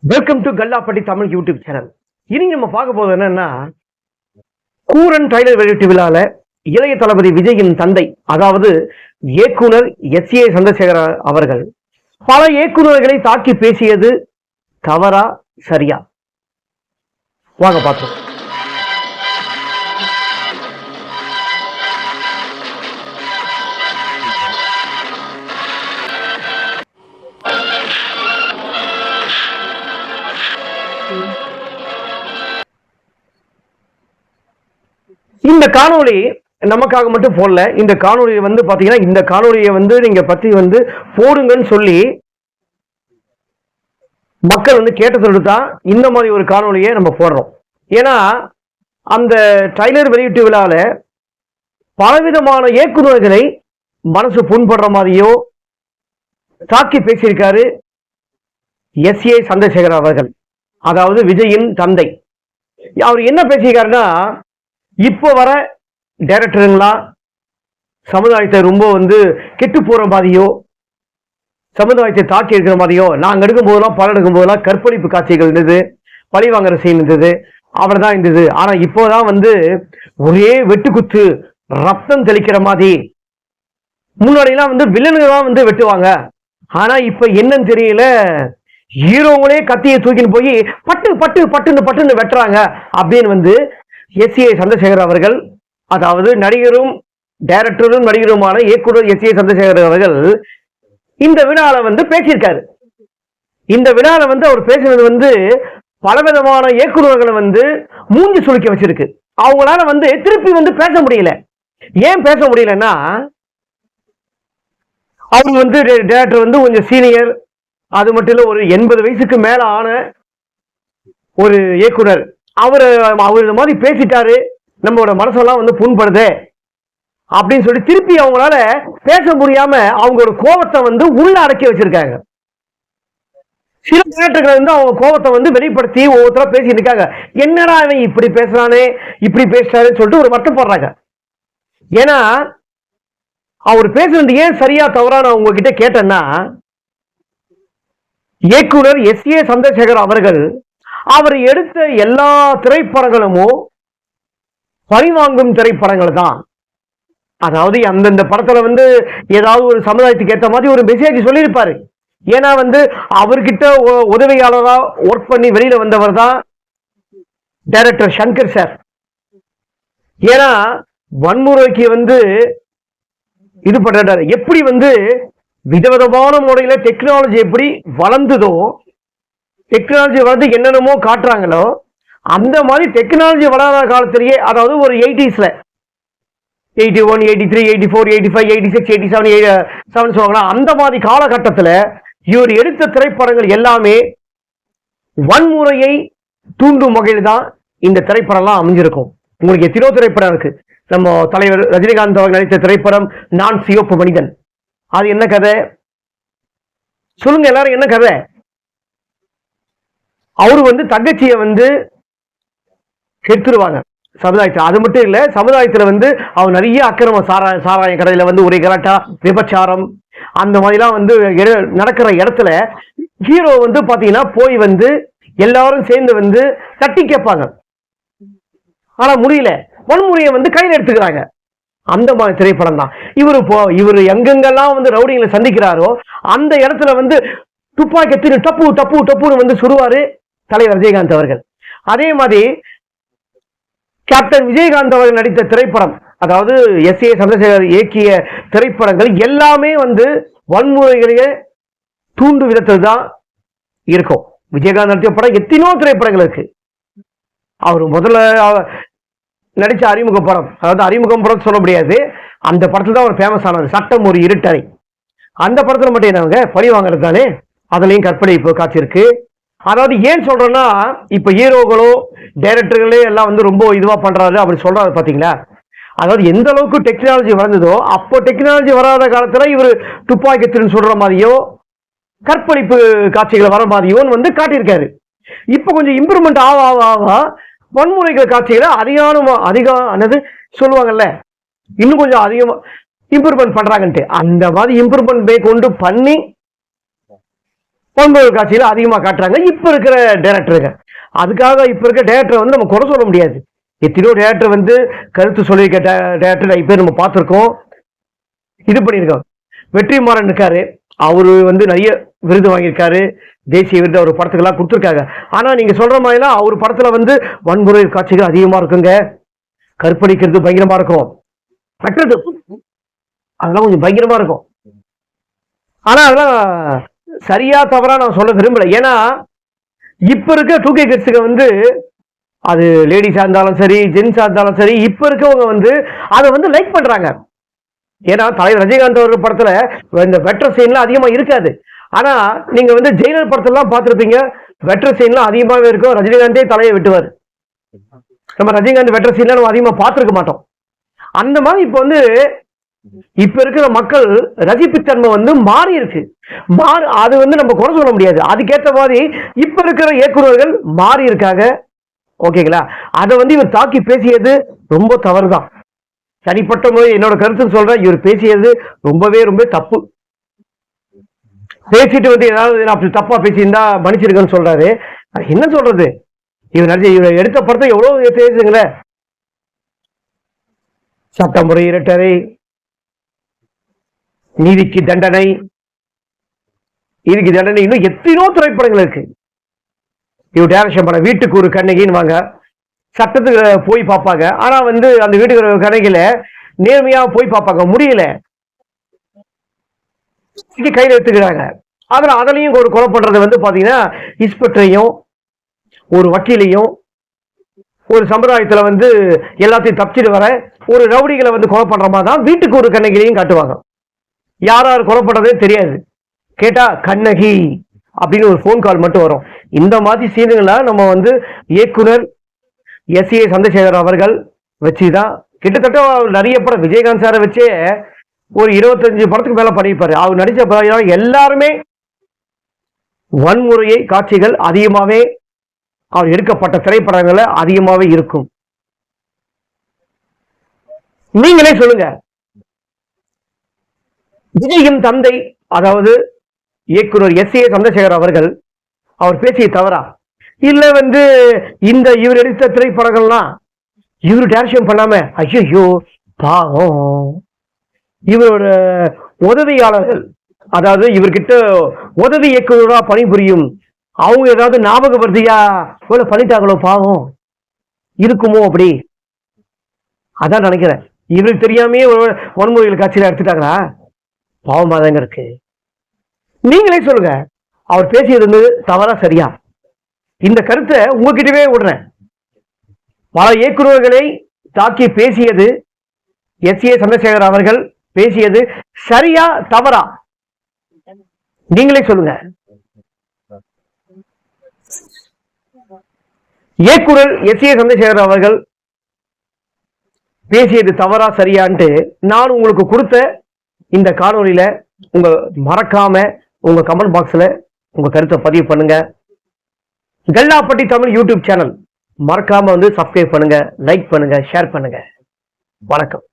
Welcome to Kallapatti Tamil YouTube channel. இனி நம்ம பார்க்க போது என்னன்னா, கூரன் ட்ரைலர் வெளியீட்டு விழால இளைய தளபதி விஜயின் தந்தை, அதாவது இயக்குனர் எஸ்.ஏ. சந்திரசேகர அவர்கள் பல இயக்குநர்களை தாக்கி பேசியது தவறா சரியா? வாங்க பார்த்தோம். இந்த காணொளி நமக்காக மட்டும் போடல. இந்த காணொலியை பாத்தீங்கன்னா, இந்த காணொலியை நீங்க பத்தி போடுங்கன்னு சொல்லி மக்கள் கேட்ட சொல்லிட்டுதான் இந்த மாதிரி ஒரு காணொலியை நம்ம போடுறோம். ஏன்னா அந்த ட்ரைலர் வெளியீட்டு விழால பலவிதமான இயக்குநர்களை மனசு புண்படுற மாதிரியோ தாக்கி பேசியிருக்காரு எஸ்.ஏ. சந்திரசேகர் அவர்கள், அதாவது விஜயின் தந்தை. அவர் என்ன பேசியிருக்காருன்னா, இப்போ வர டைரக்டருங்களா சமுதாயத்தை ரொம்ப கெட்டு போற மாதிரியோ, சமுதாயத்தை தாக்கி இருக்கிற மாதிரியோ, நாங்க எடுக்கும் போதெல்லாம் படம் எடுக்கும் போதெல்லாம் கற்பழிப்பு காட்சிகள் இருந்தது, பழி வாங்குற சீன் இருந்தது, அவர் தான் இருந்தது. ஆனா இப்போதான் ஒரே வெட்டுக்குத்து ரத்தம் தெளிக்கிற மாதிரி. முன்னாடிலாம் வில்லனுங்க தான் வெட்டுவாங்க. ஆனா இப்ப என்னன்னு தெரியல, ஹீரோங்களே கத்தியை தூக்கின்னு போய் பட்டு பட்டு பட்டுன்னு பட்டுன்னு வெட்டுறாங்க அப்படின்னு எஸ்.ஏ. சந்திரசேகர் அவர்கள், அதாவது நடிகரும் டைரக்டரும் நடிகருமான இயக்குனர் எஸ்.ஏ. சந்திரசேகர் அவர்கள் இந்த விழால பேசியிருக்காரு. இந்த விழால அவர் பேசினது பலவிதமான இயக்குநர்களை மூஞ்சி சுளிக்க வச்சிருக்கு. அவங்களால திருப்பி பேச முடியல. ஏன் பேச முடியலன்னா, அவங்க டைரக்டர் கொஞ்சம் சீனியர், அது மட்டும் இல்ல ஒரு 80 வயசுக்கு மேல ஆன ஒரு இயக்குனர். அவர் இந்த மாதிரி பேசிட்டாரு, நம்மளோட மனசெல்லாம் புண்படுது அப்படின்னு சொல்லி திருப்பி அவங்களால பேச முடியாம அவங்களோட கோபத்தை உள்ள அடக்கி வச்சிருக்காங்க. சில நேரத்துக்கு அவங்க கோபத்தை வெளிப்படுத்தி ஒவ்வொருத்தர பேசிட்டு இருக்காங்க. என்னடா அவன் இப்படி பேசுறானே, இப்படி பேசுறாருன்னு சொல்லிட்டு ஒரு வருத்தப்படுறாங்க. ஏன்னா அவர் பேசுறது ஏன் சரியா தவறான உங்ககிட்ட கேட்டேன்னா, இயக்குனர் எஸ்.ஏ. சந்திரசேகர் அவர்கள் அவர் எடுத்த எல்லா திரைப்படங்களும் பழிவாங்கும் திரைப்படங்கள் தான். அதாவது அந்தந்த படத்துல ஏதாவது ஒரு சமுதாயத்துக்கு ஏற்ற மாதிரி ஒரு மெசேஜ் சொல்லியிருப்பாரு. ஏன்னா அவர்கிட்ட உதவியாளரா ஒர்க் பண்ணி வெளியில வந்தவர் தான் டைரக்டர் சங்கர் சார். ஏன்னா வன்முறைக்கு இது பண்றாரு. எப்படி விதவிதமான முறையில டெக்னாலஜி எப்படி வளர்ந்ததோ, டெக்னாலஜி வளர்ந்து என்னென்னமோ காட்டுறாங்களோ, அந்த மாதிரி டெக்னாலஜி வளராத காலத்திலேயே, அதாவது ஒரு 80s 81, 83, 84, 85, 86, 87 சொல்லுவாங்களா, அந்த மாதிரி காலகட்டத்தில் இவர் எடுத்த திரைப்படங்கள் எல்லாமே வன்முறையை தூண்டும் வகையில் தான் இந்த திரைப்படம்லாம் அமைஞ்சிருக்கும். உங்களுக்கு எத்தனையோ திரைப்படம் இருக்கு. நம்ம தலைவர் ரஜினிகாந்த் அவர்கள் நடித்த திரைப்படம் நான் சிவப்பு மனிதன். அது என்ன கதை சொல்லுங்க எல்லாரும், என்ன கதை? அவரு தங்கச்சியை கெடுத்துருவாங்க சமுதாயத்தில். அது மட்டும் இல்ல, சமுதாயத்துல அவர் நிறைய அக்கிரம சாராய கடையில ஒரே கலாட்டா, விபச்சாரம், அந்த மாதிரிலாம் நடக்கிற இடத்துல ஹீரோ பாத்தீங்கன்னா போய் எல்லாரும் சேர்ந்து தட்டி கேட்பாங்க. ஆனா முடியல, வன்முறையை கையில எடுத்துக்கிறாங்க. அந்த மாதிரி திரைப்படம் தான் இவரு எங்கெங்கெல்லாம் ரவுடிங்களை சந்திக்கிறாரோ அந்த இடத்துல துப்பாக்கி எடுத்து டப்பு டப்பு டப்புன்னு சுடுவாரு தலைவர் விஜயகாந்த் அவர்கள். அதே மாதிரி கேப்டன் விஜயகாந்த் அவர்கள் நடித்த திரைப்படம், அதாவது எஸ்.ஏ. சந்திரசேகர் இயக்கிய திரைப்படங்கள் எல்லாமே வன்முறைகளையே தூண்டு விதத்தில் தான் இருக்கும். விஜயகாந்த் நடித்த படம் எத்தனையோ திரைப்படங்கள் இருக்கு. அவர் முதல்ல நடிச்ச அறிமுக படம், அதாவது அறிமுகம் படம் சொல்ல முடியாது, அந்த படத்துல தான் ஒரு ஃபேமஸ் ஆனது சட்டம் ஒரு இருட்டறை. அந்த படத்துல மட்டும் என்னவங்க பழி வாங்குறது தானே, அதுலயும் கற்பழிப்பு காட்சி இருக்கு. அதாவது ஏன் சொல்றேன்னா, இப்ப ஹீரோகளோ டைரக்டர்களே எல்லாம் ரொம்ப இதுவா பண்றாரு அப்படி சொல்றாரு பாத்தீங்களா. அதாவது எந்த அளவுக்கு டெக்னாலஜி வளர்ந்ததோ, அப்போ டெக்னாலஜி வராத காலத்துல இவர் துப்பாக்கி திருன்னு சொல்ற மாதிரியோ, கற்பழிப்பு காட்சிகள் வர மாதிரியோன்னு காட்டியிருக்காரு. இப்ப கொஞ்சம் இம்ப்ரூவ்மெண்ட் ஆவ ஆவ ஆவ வன்முறைகள் காட்சிகளை அதிகம் சொல்லுவாங்கல்ல, இன்னும் கொஞ்சம் அதிகமா இம்ப்ரூவ்மெண்ட் பண்றாங்கன்ட்டு, அந்த மாதிரி இம்ப்ரூவ்மெண்ட் கொண்டு பண்ணி வன்முறை காட்சியில அதிகமா காட்டுறாங்க இப்ப இருக்கிற டைரக்டருங்க. அதுக்காக இப்ப இருக்க டைரக்டரை வந்து நம்ம குறை சொல்ல முடியாது. எத்தனையோ டைரக்டர் வந்து கருத்து சொல்லியிருக்க டைரக்டர் இப்ப நம்ம பார்த்திருக்கோம், இது பண்ணியிருக்கோம். வெற்றிமாறன் இருக்காரு, அவரு வந்து நிறைய விருது வாங்கியிருக்காரு, தேசிய விருது அவர் படத்துக்கெல்லாம் கொடுத்துருக்காங்க. ஆனா நீங்க சொல்ற மாதிரிலாம் அவர் படத்துல வந்து வன்முறை காட்சிகள் அதிகமா இருக்குங்க, கற்பழிக்கிறது பயங்கரமா இருக்கும், அதெல்லாம் கொஞ்சம் பயங்கரமா இருக்கும். ஆனா அதெல்லாம் சரியா தவறா நான் சொல்ல விரும்பல. ஏன்னா இப்ப இருக்க 2K கிட்ஸுக்கு வந்து அது லேடிஸா இருந்தாலும் சரி, ஜென்ஸா இருந்தாலும் சரி, இப்ப இருக்கவங்க வந்து அதை வந்து லைக் பண்றாங்க. ஏன்னா தலைவர் ரஜினிகாந்த் அவர்கள் படத்துல இந்த வெட்ர சீன்லாம் அதிகமா இருக்காது. ஆனா நீங்க வந்து ஜெயிலர் படத்தெல்லாம் பார்த்திருப்பீங்க, வெட்ர சீன்லாம் அதிகமாவே இருக்கும். ரஜினிகாந்தே தலையை வெட்டுவார். நம்ம ரஜினிகாந்த் வெட்ர சீன்லாம் நம்ம அதிகமா பார்த்திருக்க மாட்டோம். அந்த மாதிரி இப்ப வந்து இப்ப இருக்கிற மக்கள் ரசிப்புத்தன்மை வந்து மாறி இருக்கு. அது வந்து நம்ம குறை சொல்ல முடியாது. அதுக்கேற்ற மாதிரி இப்ப இருக்கிற இயக்குநர்கள் மாறி இருக்காங்க. ஓகேங்களா? அதை வந்து இவர் தாக்கி பேசியது ரொம்ப தவறுதான். தனிப்பட்ட முறை என்னோட கருத்துன்னு சொல்றேன், இவர் பேசியது ரொம்பவே ரொம்ப தப்பு. பேசிட்டு வந்து ஏதாவது அப்படி தப்பா பேசியிருந்தா மன்னிச்சிருக்கேன்னு சொல்றாரு. என்ன சொல்றது, இவர் எடுத்த படத்தை எவ்வளவு பேசுங்களே, சட்டமுறை இரட்டரை, நீதிக்கு தண்டனை, இதுக்கு தண்டனை, இன்னும் எத்தனையோ திரைப்படங்கள் இருக்கு. இவர் டைரக்ஷன் பண்ண வீட்டுக்கு ஒரு கண்ணகின்னு வாங்க, சட்டத்துக்கு போய் பார்ப்பாங்க. ஆனா வந்து அந்த வீட்டுக்கு ஒரு கண்ணகில நேர்மையா போய் பார்ப்பாங்க, முடியல, கையில் எடுத்துக்கிறாங்க. அதுலயும் ஒரு கொலை பண்றது வந்து பாத்தீங்கன்னா இன்ஸ்பெக்டரையும் ஒரு வக்கீலையும் ஒரு சமுதாயத்துல வந்து எல்லாத்தையும் தப்பிச்சுட்டு வர ஒரு ரவுடிகளை வந்து கொலை பண்ற மாதிரி தான் வீட்டுக்கு ஒரு கண்ணகிலையும் காட்டுவாங்க. யார் யார் கொலை பண்றதே தெரியாது, கேட்டா கண்ணகி அப்படின்னு ஒரு போன் கால் மட்டும் வரும். இந்த மாதிரி சீன்களை நம்ம வந்து இயக்குனர் எஸ்.ஏ. சந்திரசேகர் அவர்கள் வச்சுதான் கிட்டத்தட்ட நிறைய படம் விஜயகாந்த் சாரை வச்சே ஒரு 25 படத்துக்கு மேல பண்ணியிருப்பாரு. அவர் நடிச்ச எல்லாருமே வன்முறையை காட்சிகள் அதிகமாவே அவர் எடுக்கப்பட்ட திரைப்படங்களை அதிகமாவே இருக்கும். நீங்களே சொல்லுங்க, விஜயின் தந்தை அதாவது இயக்குனர் எஸ்.ஏ. சந்திரசேகர் அவர்கள் அவர் பேசிய தவறா, இல்ல வந்து இந்த இவர் எடுத்த திரைப்படங்கள்லாம் இவர் டைரக்ஷன் பண்ணாம ஐயோ பாவம் இவரோட உதவியாளர்கள், அதாவது இவர்கிட்ட உதவி இயக்குனரா பணிபுரியும் அவங்க ஏதாவது ஞாபகப்படுத்தியா பண்ணிட்டாங்களோ பாவம் இருக்குமோ, அப்படி அதான் நினைக்கிறேன். இவருக்கு தெரியாமே வன்முறைகள் காட்சியில எடுத்துட்டாங்களா, பாவமா தாங்க இருக்கு. நீங்களே சொல்லுங்க, அவர் பேசியது வந்து தவறா சரியா? இந்த கருத்தை உங்ககிட்டவே விடுறேன். பல இயக்குநர்களை தாக்கி பேசியது எஸ்.ஏ. சந்திரசேகர் அவர்கள் பேசியது சரியா தவறா? நீங்களே சொல்லுங்க. இயக்குனர் எஸ்.ஏ. சந்திரசேகர் அவர்கள் பேசியது தவறா சரியான்ட்டு நான் உங்களுக்கு கொடுத்த இந்த காணொலியில உங்க மறக்காம உங்க கமெண்ட் பாக்ஸ்ல உங்க கருத்தை பதிவு பண்ணுங்க. கல்லாப்பட்டி தமிழ் யூடியூப் சேனல் மறக்காம வந்து சப்ஸ்கிரைப் பண்ணுங்க, லைக் பண்ணுங்க, ஷேர் பண்ணுங்க. வணக்கம்.